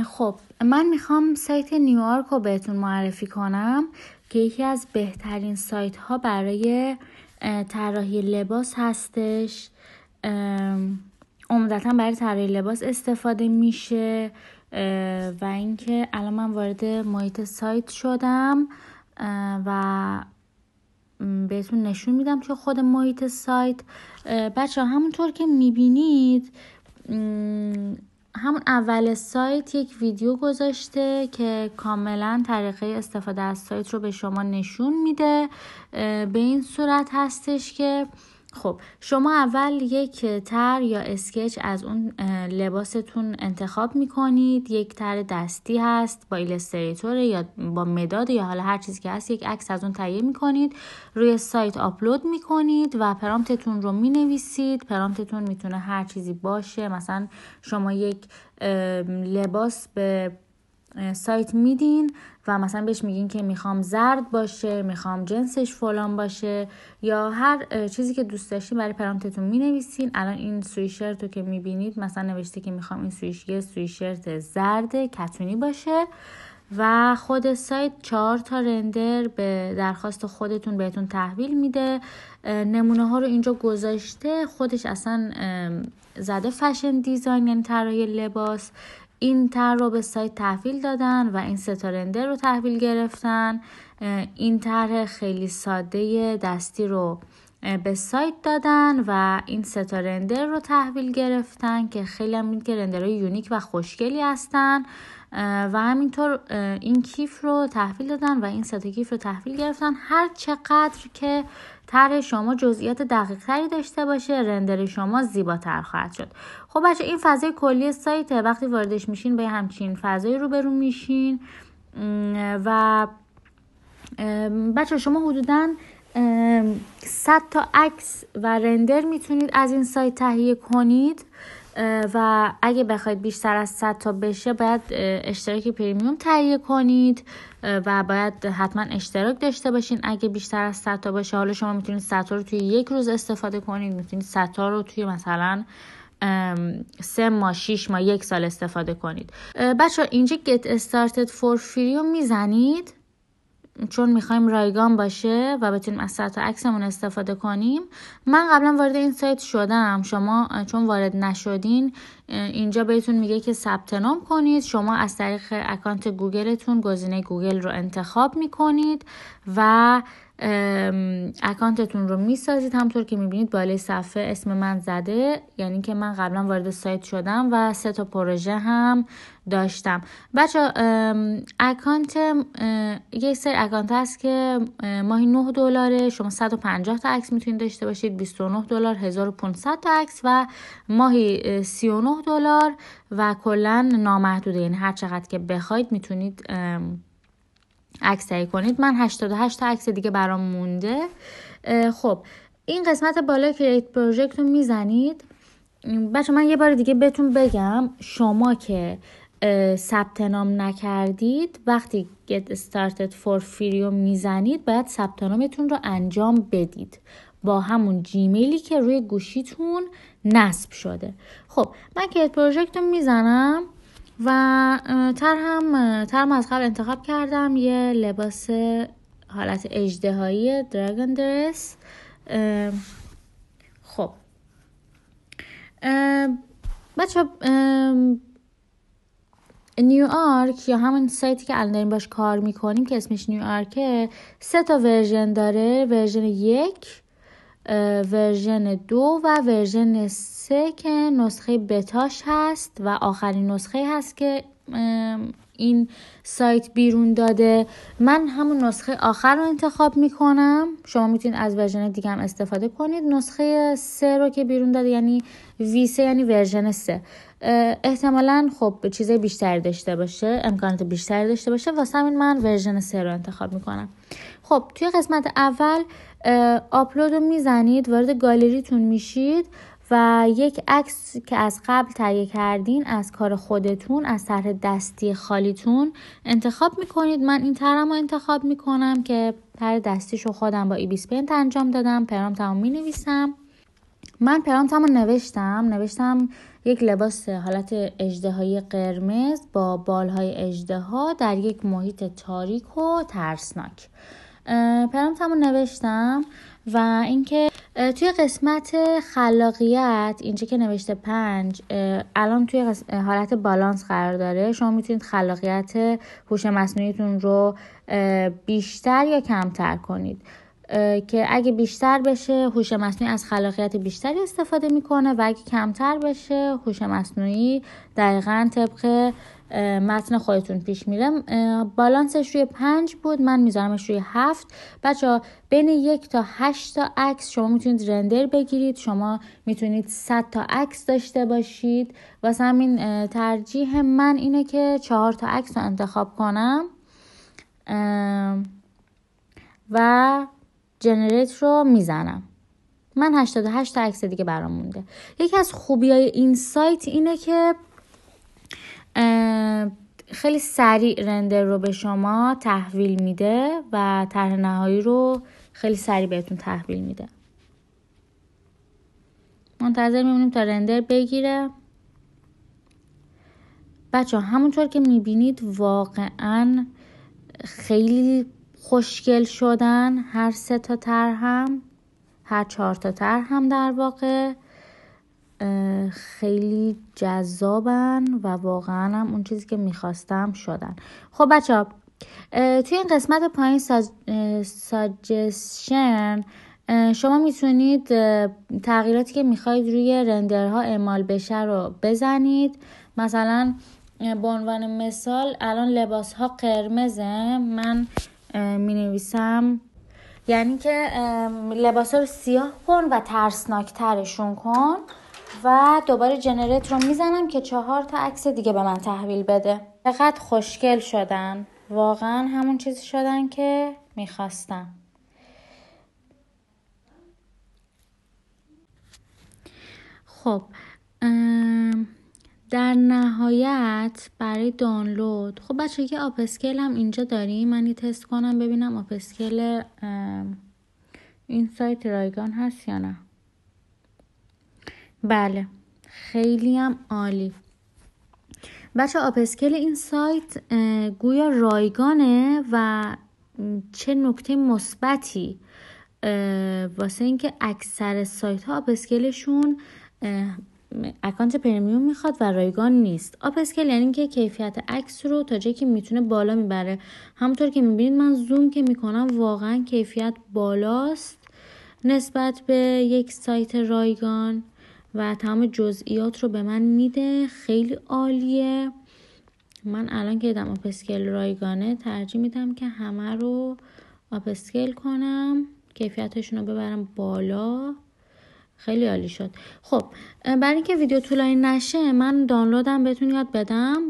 خب من میخوام سایت نیوآرک رو بهتون معرفی کنم که یکی از بهترین سایت ها برای طراحی لباس هستش. عمدتاً برای طراحی لباس استفاده میشه و اینکه الان من وارد محیط سایت شدم و بهتون نشون میدم که خود محیط سایت بچه همونطور که میبینید همون اول سایت یک ویدیو گذاشته که کاملا طریقه استفاده از سایت رو به شما نشون میده. به این صورت هستش که خب شما اول یک طرح یا اسکچ از اون لباستون انتخاب میکنید. یک طرح دستی هست با ایلستریتور یا با مداد یا حالا هر چیزی که هست، یک عکس از اون تهیه میکنید، روی سایت آپلود میکنید و پرامپتتون رو مینویسید. پرامپتتون میتونه هر چیزی باشه، مثلا شما یک لباس به سایت میدین و مثلا بهش میگین که میخوام زرد باشه، میخوام جنسش فلان باشه یا هر چیزی که دوست داشتین برای پرامپتتون مینویسین. الان این سویشرت رو که میبینید مثلا نوشته که میخوام این سویشرت زرد کتونی باشه و خود سایت 4 تا رندر به درخواست خودتون بهتون تحویل میده. نمونه ها رو اینجا گذاشته، خودش اصلا زده فشن دیزاین یعنی طراحی لباس. این طرح رو به سایت تحویل دادن و این 3 تا رندر رو تحویل گرفتن. این طرح خیلی ساده دستی رو به سایت دادن و این 3 تا رندر رو تحویل گرفتن که خیلی هم که رندرهای یونیک و خوشگلی هستن و همینطور این کیف رو تحویل دادن و این 3 تا کیف رو تحویل گرفتن. هر چقدر که طرح شما جزئیات دقیق تری داشته باشه، رندر شما زیباتر خواهد شد. خب بچه این فضای کلی سایته. وقتی واردش میشین به همچین فضای روبرو میشین و بچه شما حدوداً 100 تا عکس و رندر میتونید از این سایت تهیه کنید و اگه بخواید بیشتر از 100 تا بشه باید اشتراک پریمیوم تهیه کنید و باید حتما اشتراک داشته باشین اگه بیشتر از 100 تا باشه. حالا شما میتونید 100 تا رو توی یک روز استفاده کنید، میتونید 100 تا رو توی مثلا 3 ماه 6 ماه 1 سال استفاده کنید. بچه اینجا get started for free رو میزنید چون میخوایم رایگان باشه و بتونیم از 100 تا عکسمون استفاده کنیم. من قبلا وارد این سایت شدم، شما چون وارد نشدین اینجا بهتون میگه که ثبت نام کنید. شما از طریق اکانت گوگلتون گزینه گوگل رو انتخاب میکنید و اکانتتون رو میسازید. همطور که میبینید بالای صفحه اسم من زده، یعنی که من قبلا وارد سایت شدم و 3 تا پروژه هم داشتم. بچه اکانت یک سری اکانت هست که ماهی $9، شما 150 تا عکس میتونید داشته باشید، $29، 1500 تا عکس و ماهی $39 و کلا نامحدوده، یعنی هر چقدر که بخواید میتونید عکس تهیه کنید. من 88 تا عکس دیگه برام مونده. خب این قسمت بالای کرییت پروژکت رو میزنید. بچه من یه بار دیگه بهتون بگم، شما که ثبت نام نکردید وقتی get started for free رو میزنید باید ثبت نامتون رو انجام بدید با همون جیمیلی که روی گوشیتون نصب شده. خب من کرییت پروژکت رو میزنم و طرحم از قبل انتخاب کردم، یه لباس حالت اژدهایی دراگون درس. خب بچه نیوآرک یا همون سایتی که الان داریم باش کار میکنیم که اسمش نیوآرکه 3 تا ورژن داره، ورژن 1، ورژن 2 و ورژن 3 که نسخه بتاش هست و آخرین نسخه هست که این سایت بیرون داده. من همون نسخه آخر رو انتخاب میکنم. شما میتونید از ورژن دیگه هم استفاده کنید. نسخه 3 رو که بیرون داده یعنی V3 یعنی ورژن 3 احتمالاً خب چیزای بیشتری داشته باشه، امکانات بیشتری داشته باشه، واسه همین من ورژن 3 رو انتخاب میکنم. خب توی قسمت اول آپلود رو میزنید، وارد گالریتون میشید و یک عکس که از قبل تهیه کردین از کار خودتون، از طرح دستی خالیتون انتخاب میکنید. من این طرحم رو انتخاب میکنم که طرح دستیشو خودم با ایبیس پینت انجام دادم. پرامپتمو مینویسم. من پرامپتمو نوشتم یک لباس حالت اژدهایی قرمز با بالهای اژدها در یک محیط تاریک و ترسناک. پرامپتمو نوشتم و اینکه توی قسمت خلاقیت اینجا که نوشته 5 الان توی حالت بالانس قرار داره. شما میتونید خلاقیت هوش مصنوعیتون رو بیشتر یا کمتر کنید که اگه بیشتر بشه هوش مصنوعی از خلاقیت بیشتری استفاده میکنه و اگه کمتر بشه هوش مصنوعی دقیقاً طبق متن خودتون پیش میره. بالانسش روی 5 بود، من میذارمش روی 7. بچه‌ها بین 1 تا 8 تا عکس شما میتونید رندر بگیرید، شما میتونید 100 تا عکس داشته باشید. واسه همین ترجیح من اینه که 4 تا عکس رو انتخاب کنم و جنریت رو میزنم. من 88 تا عکس دیگه برام مونده. یکی از خوبیای این سایت اینه که خیلی سریع رندر رو به شما تحویل میده و طرح نهایی رو خیلی سریع بهتون تحویل میده. منتظر میمونیم تا رندر بگیره. بچه همونطور که میبینید واقعا خیلی خوشگل شدن. هر 3 تا طرح هم، هر 4 تا طرح هم در واقع خیلی جذابن و واقعا هم اون چیزی که میخواستم شدن. خب بچه ها توی این قسمت پایین ساجستشن شما میتونید تغییراتی که میخواید روی رندرها اعمال بشه رو بزنید. مثلا به عنوان مثال الان لباس ها قرمزه، من می نویسم یعنی که لباس ها رو سیاه کن و ترسناک ترشون کن و دوباره جنریت رو میزنم که 4 تا عکس دیگه به من تحویل بده. چقدر خوشگل شدن، واقعا همون چیزی شدن که میخواستم. خب در نهایت برای دانلود، خب بچه یه آپ اسکیل هم اینجا داریم. من یه تست کنم ببینم آپ اسکیل این سایت رایگان هست یا نه. بله خیلی هم عالی. بچه آپ اسکیل این سایت گویا رایگانه و چه نکته مثبتی واسه اینکه اکثر سایت ها آپ اسکیلشون اکانت پرمیوم میخواد و رایگان نیست. آپ اسکیل یعنی که کیفیت عکس رو تا جایی که میتونه بالا میبره. همونطور که میبینید من زوم که میکنم واقعا کیفیت بالاست نسبت به یک سایت رایگان و تمام جزئیات رو به من میده. خیلی عالیه. من الان که دیدم آپ اسکیل رایگانه ترجیح میدم که همه رو آپ اسکیل کنم، کیفیتشون رو ببرم بالا. خیلی عالی شد. خب برای اینکه ویدیو طولانی نشه من دانلودم بهتون یاد بدم.